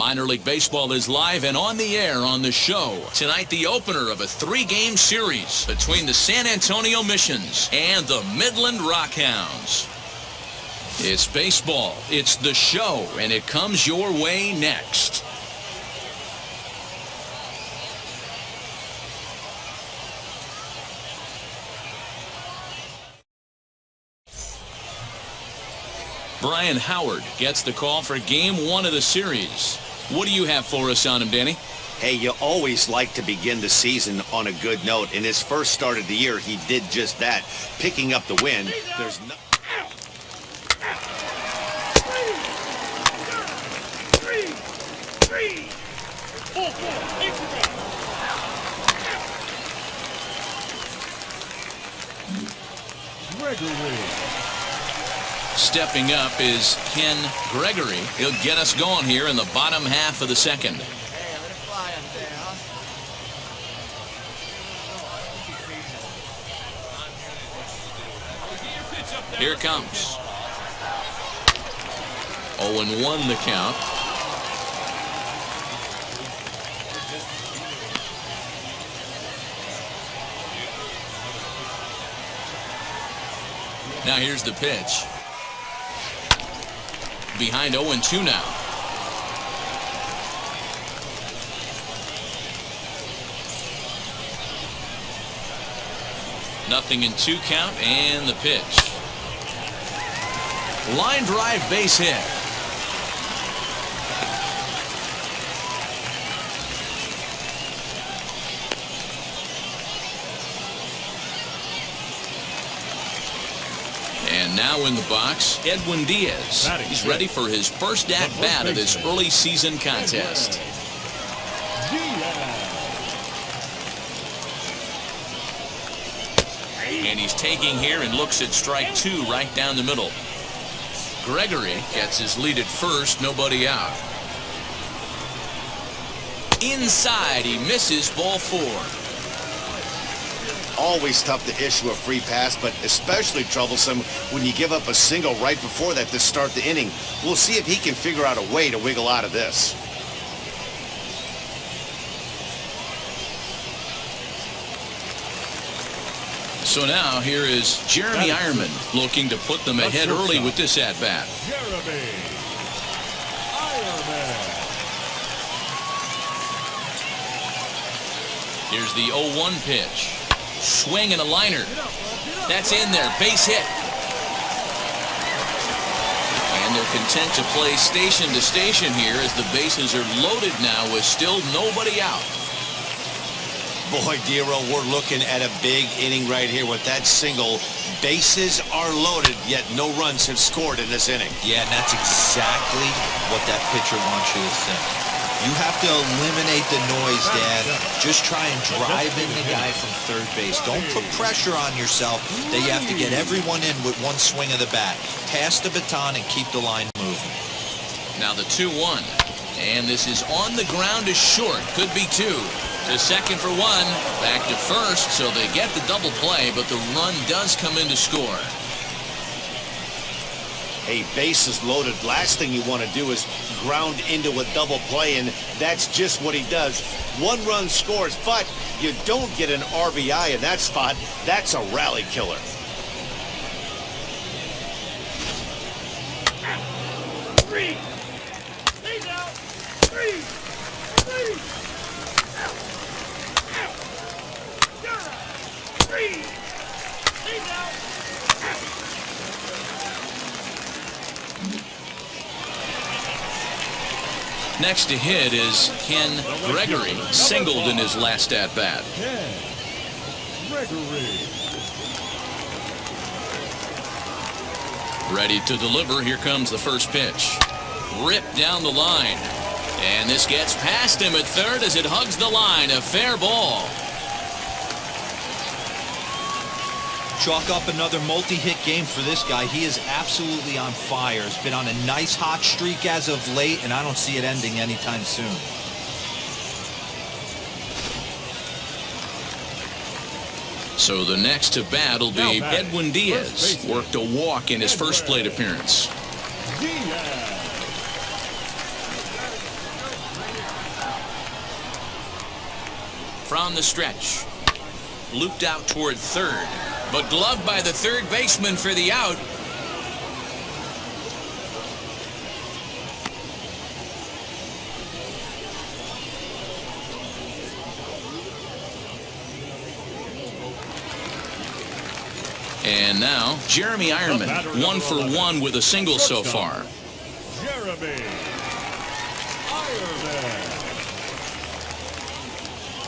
Minor League Baseball is live and on the air on the show. Tonight, the opener of a 3-game series between the San Antonio Missions and the Midland Rockhounds. It's baseball, it's the show, and it comes your way next. Brian Howard gets the call for Game 1 of the series. What do you have for us on him, Danny? Hey, you always like to begin the season on a good note. In his first start of the year, he did just that, picking up the win. There's no... Stepping up is Ken Gregory. He'll get us going here in the bottom half of the second. Here it comes. 0-1 the count. Now here's the pitch. Behind 0-2 now. Nothing in 2 count, and the pitch. Line drive base hit. And now in the box, Edwin Diaz. He's ready for his first at-bat of this early season contest. And he's taking here and looks at strike 2 right down the middle. Gregory gets his lead at first, nobody out. Inside, he misses ball 4. Always tough to issue a free pass, but especially troublesome when you give up a single right before that to start the inning. We'll see if he can figure out a way to wiggle out of this. So now here is Jeremy Ironman looking to put them ahead early with this at-bat. Jeremy Ironman. Here's the 0-1 pitch. Swing and a liner. That's in there. Base hit. And they're content to play station to station here as the bases are loaded now with still nobody out. Boy, Dero, we're looking at a big inning right here with that single. Bases are loaded, yet no runs have scored in this inning. Yeah, and that's exactly what that pitcher wants you to think. You have to eliminate the noise, Dad. Just try and drive in the guy from third base. Don't put pressure on yourself that you have to get everyone in with one swing of the bat. Pass the baton and keep the line moving. Now the 2-1. And this is on the ground is short. Could be 2. To second for 1. Back to first, so they get the double play, but the run does come in to score. Hey, bases loaded. Last thing you want to do is ground into a double play, and that's just what he does. 1 run scores, but you don't get an RBI in that spot. That's a rally killer. Three. He's out. 3. 3. Out. Out. You're out. 3. He's out. Next to hit is Ken Gregory, singled in his last at-bat. Ken Gregory. Ready to deliver. Here comes the first pitch. Ripped down the line. And this gets past him at third as it hugs the line. A fair ball. Chalk up another multi-hit game for this guy. He is absolutely on fire. He's been on a nice hot streak as of late, and I don't see it ending anytime soon. So the next to bat will be Edwin Diaz. Worked a walk in his first plate appearance. From the stretch. Looped out toward third, but gloved by the third baseman for the out. And now, Jeremy Ironman, 1 for 1 with a single so far. Jeremy Ironman.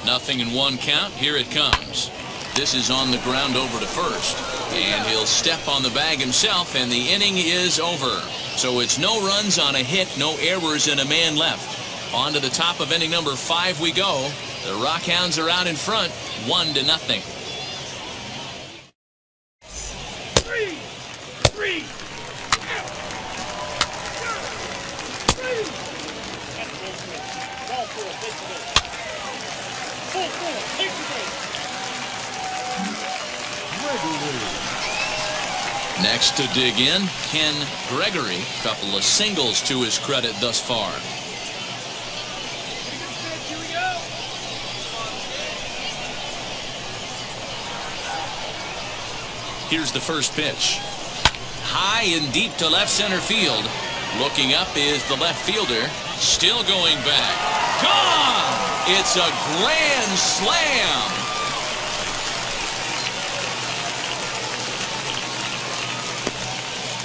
Nothing in 1 count. Here it comes. This is on the ground over to first. And he'll step on the bag himself, and the inning is over. So it's no runs on a hit, no errors, and a man left. On to the top of inning number 5 we go. The Rockhounds are out in front, 1-0. Next to dig in, Ken Gregory. Couple of singles to his credit thus far. Here's the first pitch. High and deep to left center field. Looking up is the left fielder. Still going back. Gone! It's a grand slam.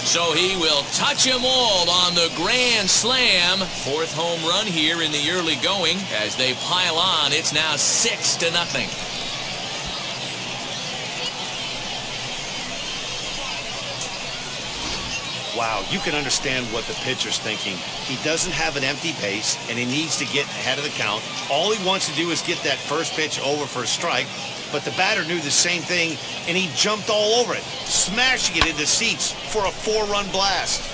So he will touch them all on the grand slam. 4th home run here in the early going. As they pile on, it's now 6-0. Wow, you can understand what the pitcher's thinking. He doesn't have an empty base, and he needs to get ahead of the count. All he wants to do is get that first pitch over for a strike, but the batter knew the same thing, and he jumped all over it, smashing it into seats for a 4-run blast.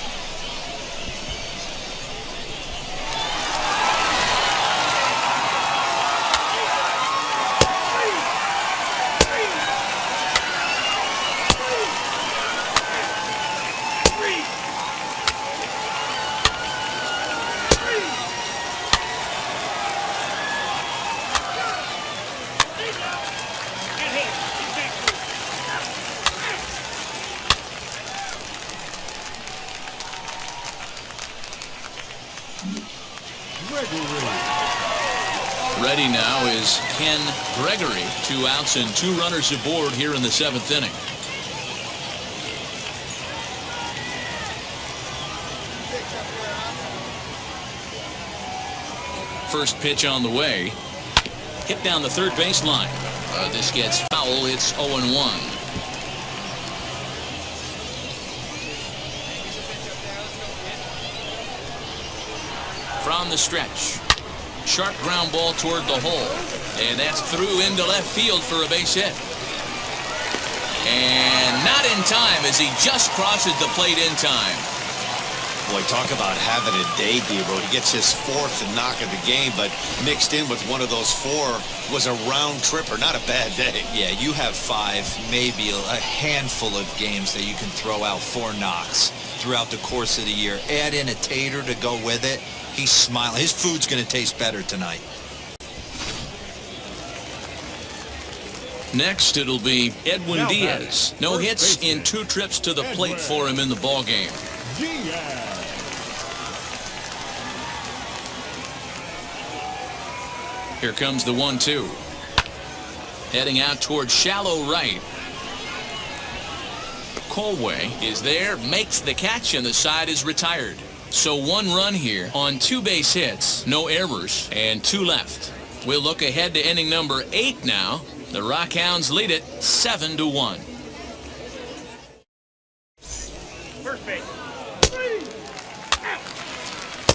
Ready now is Ken Gregory. 2 outs and 2 runners aboard here in the 7th inning. First pitch on the way. Hit down the third baseline. This gets foul. It's 0-1. From the stretch. Sharp ground ball toward the hole. And that's through into left field for a base hit. And not in time as he just crosses the plate in time. Boy, talk about having a day, Debo. He gets his 4th knock of the game, but mixed in with one of those 4 was a round tripper. Not a bad day. Yeah, you have 5, maybe a handful of games that you can throw out 4 knocks throughout the course of the year. Add in a tater to go with it. He's smiling. His food's going to taste better tonight. Next, it'll be Edwin Diaz. No hits in 2 trips to the plate for him in the ballgame. Here comes the 1-2. Heading out towards shallow right. Colway is there, makes the catch, and the side is retired. So 1 run here on 2 base hits, no errors, and 2 left. We'll look ahead to inning number 8 now. The Rockhounds lead it 7-1. First base. 3 out.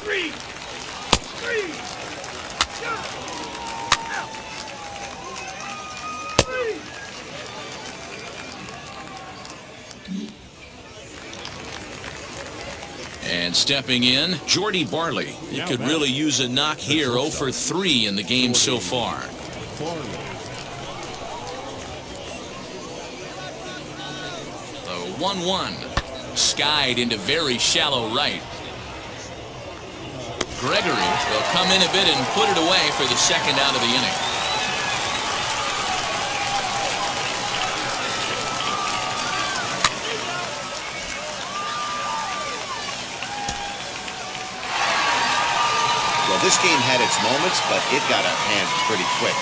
3. 3. Out. 3. And stepping in, Jordy Barley. He could really use a knock here. 0 for 3 in the game so far. The 1-1. Skied into very shallow right. Gregory will come in a bit and put it away for the 2nd out of the inning. This game had its moments, but it got out of hand pretty quick.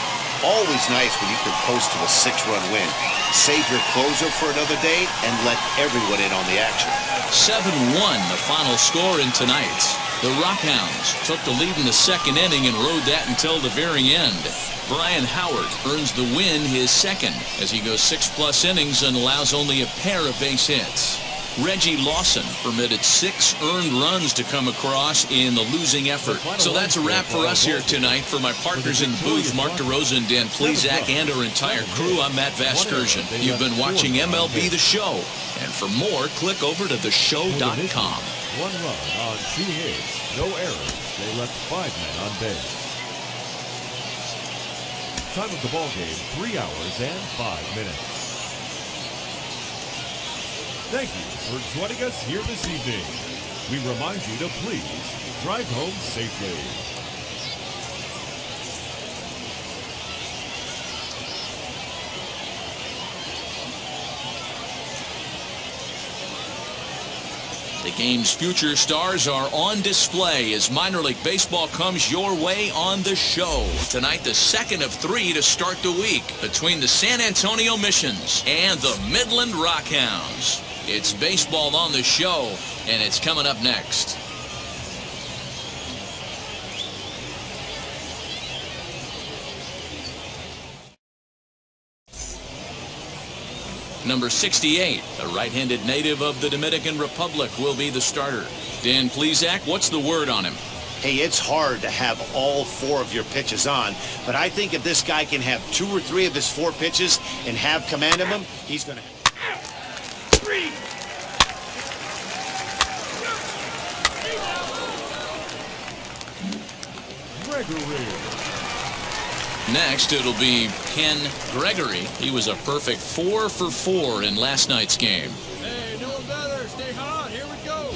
Always nice when you can coast to a 6-run win. Save your closer for another day and let everyone in on the action. 7-1, the final score in tonight's. The Rockhounds took the lead in the second inning and rode that until the very end. Brian Howard earns the win, his second, as he goes 6+ innings and allows only a pair of base hits. Reggie Lawson permitted 6 earned runs to come across in the losing effort. So that's a wrap for us here tonight. For my partners in the booth, Mark DeRosa and Dan Plesac, and our entire crew, I'm Matt Vasgersian. You've been watching MLB The Show. And for more, click over to theshow.com. 1 run on 2 hits, no errors. They left 5 men on base. Time of the ball game, 3 hours and 5 minutes. Thank you for joining us here this evening. We remind you to please drive home safely. The game's future stars are on display as minor league baseball comes your way on the show. Tonight, the second of 3 to start the week between the San Antonio Missions and the Midland Rockhounds. It's baseball on the show, and it's coming up next. Number 68, a right-handed native of the Dominican Republic, will be the starter. Dan Plesac, what's the word on him? Hey, it's hard to have all 4 of your pitches on, but I think if this guy can have 2 or 3 of his 4 pitches and have command of them, he's going to... 3. Gregory. Next, it'll be Ken Gregory. He was a perfect 4 for 4 in last night's game. Hey, no better. Stay hot. Here we go.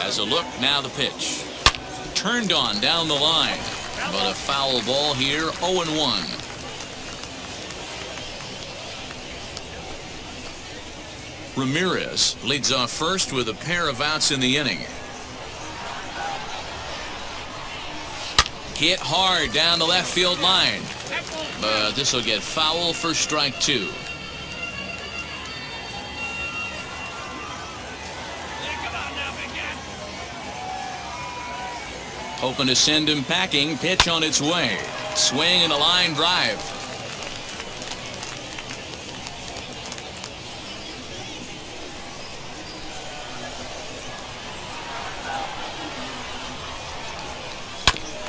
As a look, now the pitch. Turned on down the line, but a foul ball here, 0-1. Ramirez leads off first with a pair of outs in the inning. Hit hard down the left field line, but this will get foul for strike 2. Hoping to send him packing. Pitch on its way. Swing and a line drive.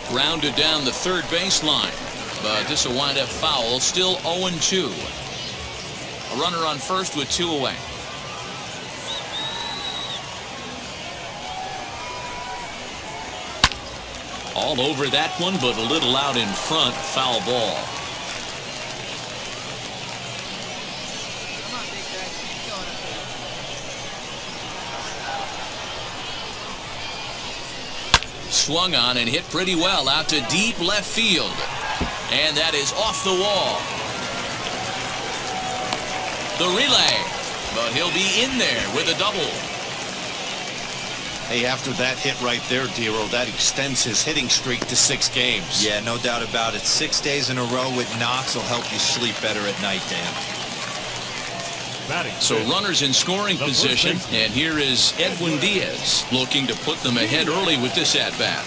Grounded down the third baseline, but this will wind up foul. Still 0-2. A runner on first with 2 away. All over that one, but a little out in front. Foul ball. Swung on and hit pretty well out to deep left field. And that is off the wall. The relay, but he'll be in there with a double. Hey, after that hit right there, Dero, that extends his hitting streak to 6 games. Yeah, no doubt about it. 6 days in a row with knocks will help you sleep better at night, Dan. So runners in scoring position, and here is Edwin Diaz looking to put them ahead early with this at-bat.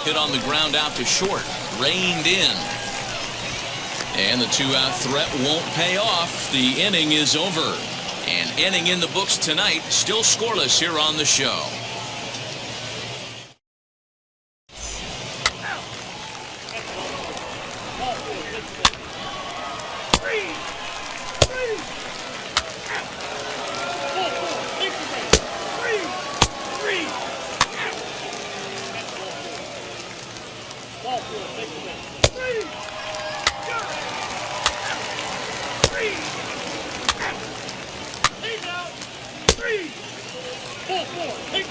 Hit on the ground out to short, reined in. And the 2-out threat won't pay off. The inning is over. An inning in the books tonight, still scoreless here on the show. Take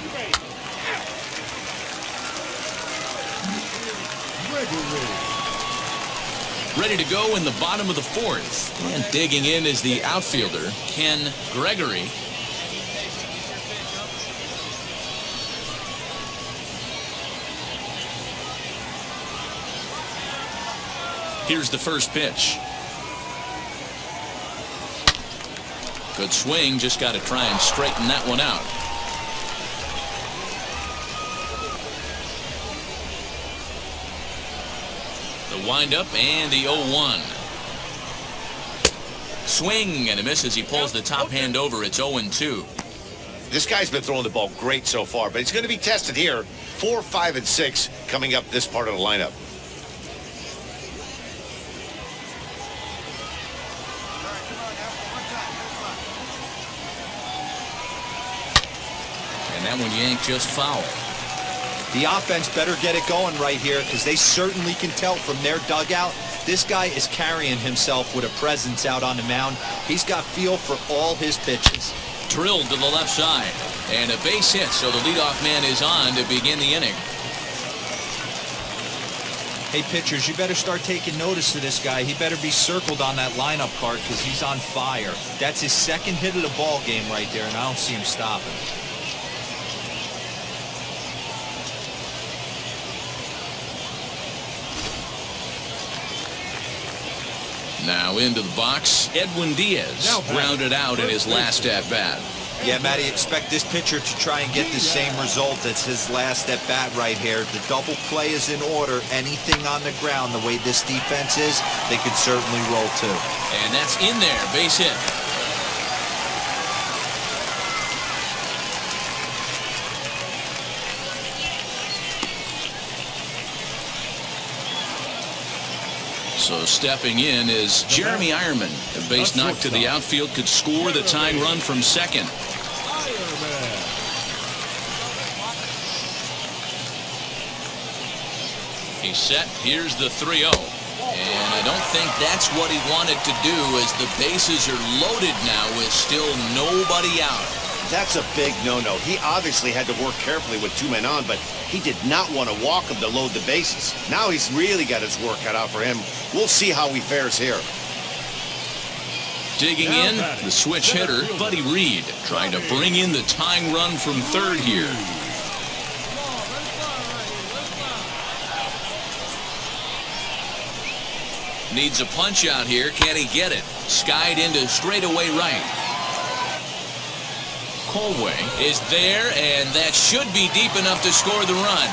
Ready to go in the bottom of the fourth. And digging in is the outfielder, Ken Gregory. Here's the first pitch. Good swing, just got to try and straighten that one out. The windup and the 0-1. Swing and a miss as he pulls the top hand over. It's 0-2. This guy's been throwing the ball great so far, but he's going to be tested here. 4, 5, and 6 coming up this part of the lineup. And that one yanked just foul. The offense better get it going right here because they certainly can tell from their dugout. This guy is carrying himself with a presence out on the mound. He's got feel for all his pitches. Drilled to the left side. And a base hit, so the leadoff man is on to begin the inning. Hey, pitchers, you better start taking notice of this guy. He better be circled on that lineup card because he's on fire. That's his second hit of the ball game right there, and I don't see him stopping. Now into the box, Edwin Diaz grounded out in his last at-bat. Yeah, Matty, expect this pitcher to try and get the same result as his last at-bat right here. The double play is in order. Anything on the ground, the way this defense is, they could certainly roll too. And that's in there, base hit. So stepping in is Jeremy Ironman. A base knock to the outfield could score the tying run from second. He's set. Here's the 3-0. And I don't think that's what he wanted to do as the bases are loaded now with still nobody out. That's a big no-no. He obviously had to work carefully with 2 men on, but he did not want to walk him to load the bases. Now he's really got his work cut out for him. We'll see how he fares here. Digging in, the switch hitter, Buddy Reed, trying to bring in the tying run from third here. Needs a punch out here. Can he get it? Skied into straightaway right. Colway is there, and that should be deep enough to score the run.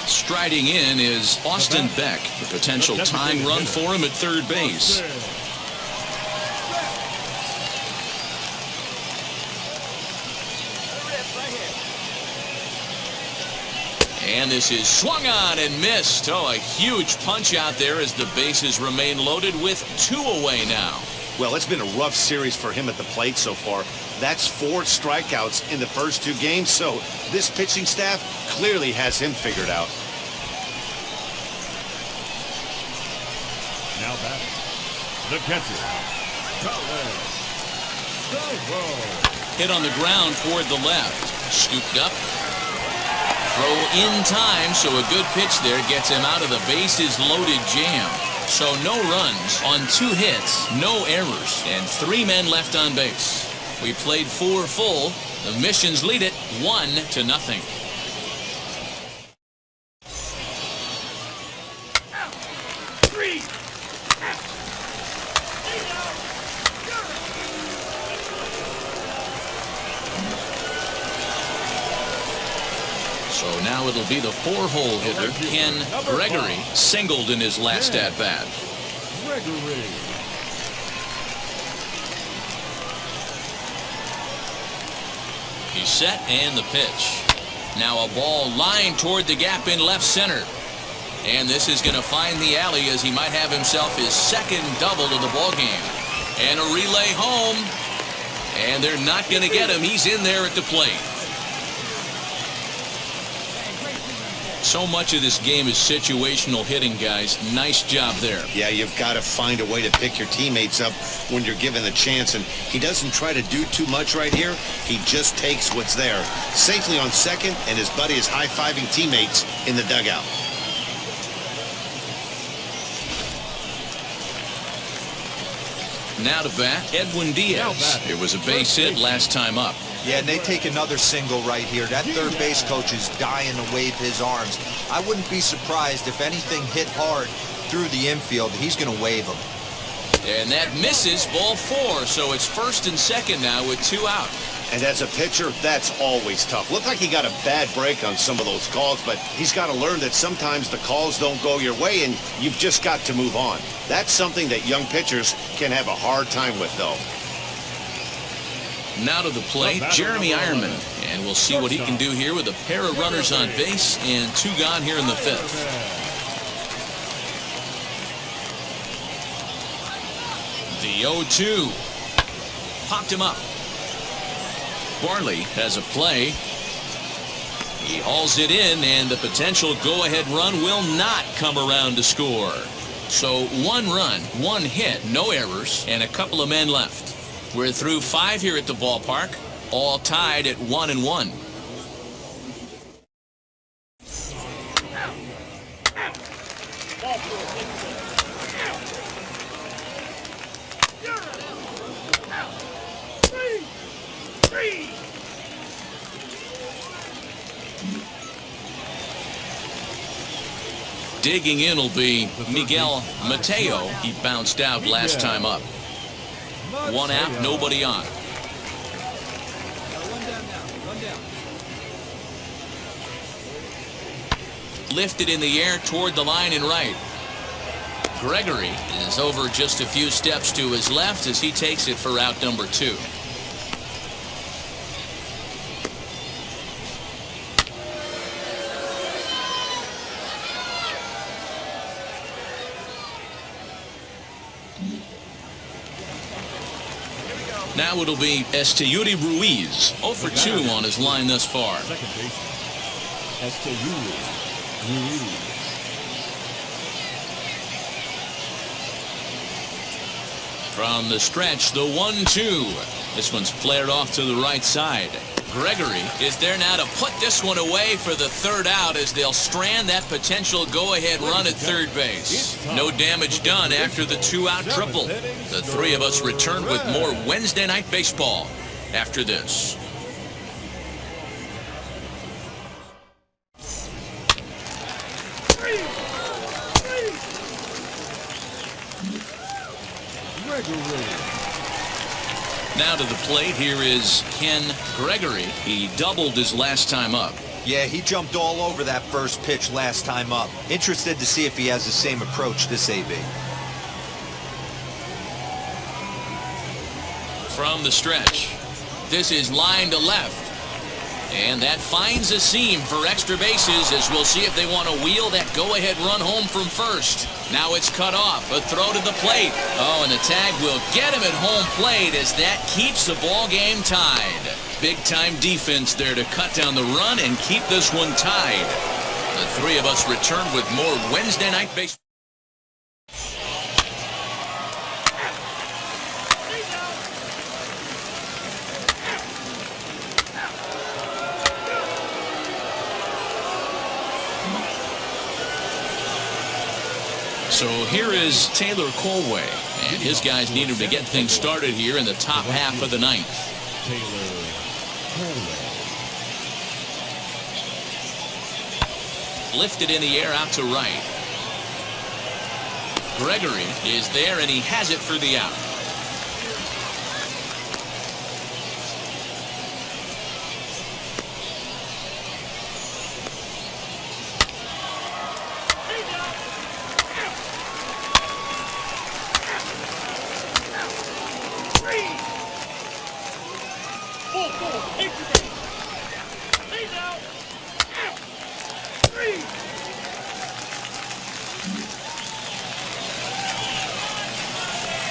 Striding in is Austin Beck, the potential tying run for him at third base. And this is swung on and missed. Oh, a huge punch out there as the bases remain loaded with 2 away now. Well, it's been a rough series for him at the plate so far. That's 4 strikeouts in the first 2 games, so this pitching staff clearly has him figured out. Now back, the catcher, Hit on the ground toward the left. Scooped up. Throw in time, so a good pitch there gets him out of the bases loaded jam. So no runs on 2 hits, no errors, and 3 men left on base. We played 4 full. The Missions lead it 1-0. So now it'll be the 4-hole hitter, Ken Gregory, singled in his last at-bat. Gregory. He's set and the pitch. Now a ball lined toward the gap in left center. And this is going to find the alley as he might have himself his second double of the ball game. And a relay home. And they're not going to get him. He's in there at the plate. So much of this game is situational hitting, guys. Nice job there. Yeah, you've got to find a way to pick your teammates up when you're given the chance, and he doesn't try to do too much right here. He just takes what's there. Safely on second, and his buddy is high-fiving teammates in the dugout. Now to bat, Edwin Diaz. It was a base hit last time up. Yeah, and they take another single right here. That third base coach is dying to wave his arms. I wouldn't be surprised if anything hit hard through the infield. He's going to wave them. And that misses, ball 4, so it's first and second now with 2 out. And as a pitcher, that's always tough. Looked like he got a bad break on some of those calls, but he's got to learn that sometimes the calls don't go your way, and you've just got to move on. That's something that young pitchers can have a hard time with, though. Now to the plate, Jeremy Ironman. And we'll see what he can do here with a pair of runners on base and 2 gone here in the 5th. The 0-2. Popped him up. Barley has a play. He hauls it in, and the potential go-ahead run will not come around to score. So 1 run, 1 hit, no errors, and a couple of men left. We're through 5 here at the ballpark, all tied at 1-1. Digging in will be Miguel Mateo. He bounced out last time up. 1 out, nobody on. Lifted in the air toward the line and right. Gregory is over just a few steps to his left as he takes it for out number 2. Now it'll be Esteury Ruiz, 0 for 2 on his line thus far. Second baseman, Esteury Ruiz. From the stretch, the 1-2. This one's flared off to the right side. Gregory is there now to put this one away for the 3rd out as they'll strand that potential go-ahead run at third base. No damage done after the 2-out triple. The 3 of us return with more Wednesday Night Baseball after this. Now to the plate, here is Ken Gregory. He doubled his last time up. Yeah, he jumped all over that first pitch last time up. Interested to see if he has the same approach this AB. From the stretch, this is line to left. And that finds a seam for extra bases as we'll see if they want to wheel that go-ahead run home from first. Now it's cut off. A throw to the plate. Oh, and the tag will get him at home plate as that keeps the ball game tied. Big-time defense there to cut down the run and keep this one tied. The 3 of us return with more Wednesday Night Baseball. So here is Taylor Colway, and his guys need him to get things started here in the top half of the 9th. Taylor Colway. Lifted in the air out to right. Gregory is there, and he has it for the out.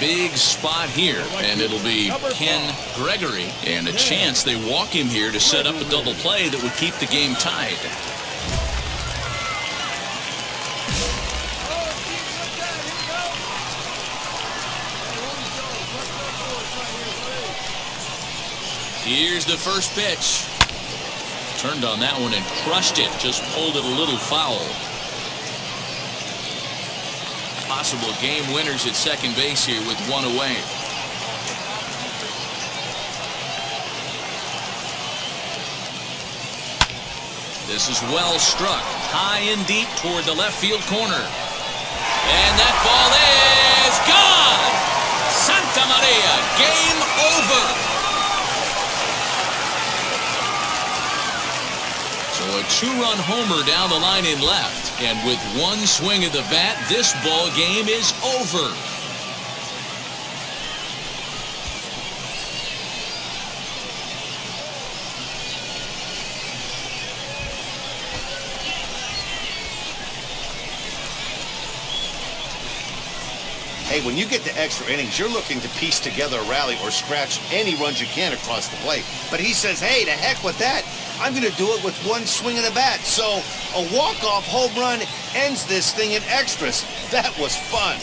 Big spot here, and it'll be Ken Gregory, and a chance they walk him here to set up a double play that would keep the game tied. Here's the first pitch. Turned on that one and crushed it. Just pulled it a little foul. Possible game winners at second base here with one away. This is well struck. High and deep toward the left field corner. And that ball is gone! Santa Maria, game over! So a two-run homer down the line in left. And with one swing of the bat, this ball game is over. Hey, when you get to extra innings, you're looking to piece together a rally or scratch any runs you can across the plate. But he says, hey, to heck with that. I'm going to do it with one swing of the bat. So a walk-off home run ends this thing in extras. That was fun.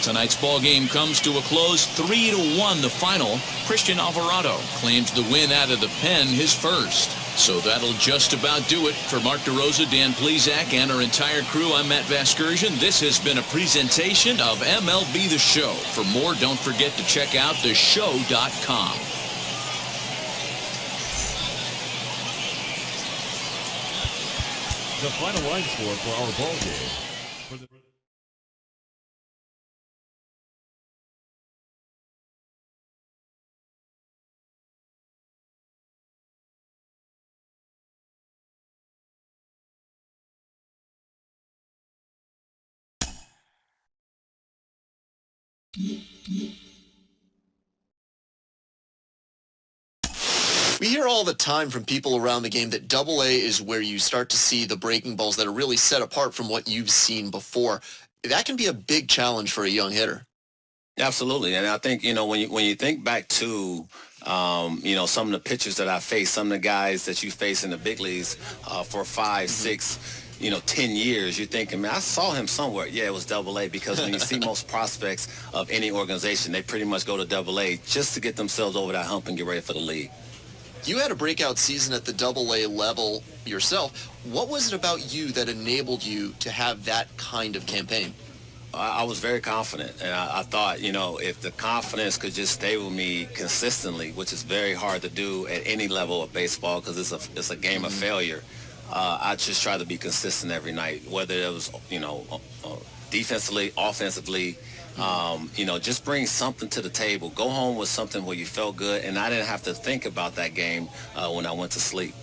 Tonight's ball game comes to a close, 3-1 the final. Christian Alvarado claims the win out of the pen, his first. So that'll just about do it. For Mark DeRosa, Dan Plezak, and our entire crew, I'm Matt Vasgersian. This has been a presentation of MLB The Show. For more, don't forget to check out theshow.com. The final line score for our ball game. We hear all the time from people around the game that Double-A is where you start to see the breaking balls that are really set apart from what you've seen before. That can be a big challenge for a young hitter. Absolutely, and I think, when you think back to some of the pitchers that I faced, some of the guys that you face in the big leagues for 5, 6, 10 years, you're thinking, man, I saw him somewhere. Yeah, it was Double-A, because when you see most prospects of any organization, they pretty much go to Double-A just to get themselves over that hump and get ready for the league. You had a breakout season at the Double-A level yourself. What was it about you that enabled you to have that kind of campaign? I was very confident, and I thought, if the confidence could just stay with me consistently, which is very hard to do at any level of baseball because it's a game of failure, I just try to be consistent every night, whether it was, defensively, offensively, just bring something to the table. Go home with something where you felt good, and I didn't have to think about that game when I went to sleep.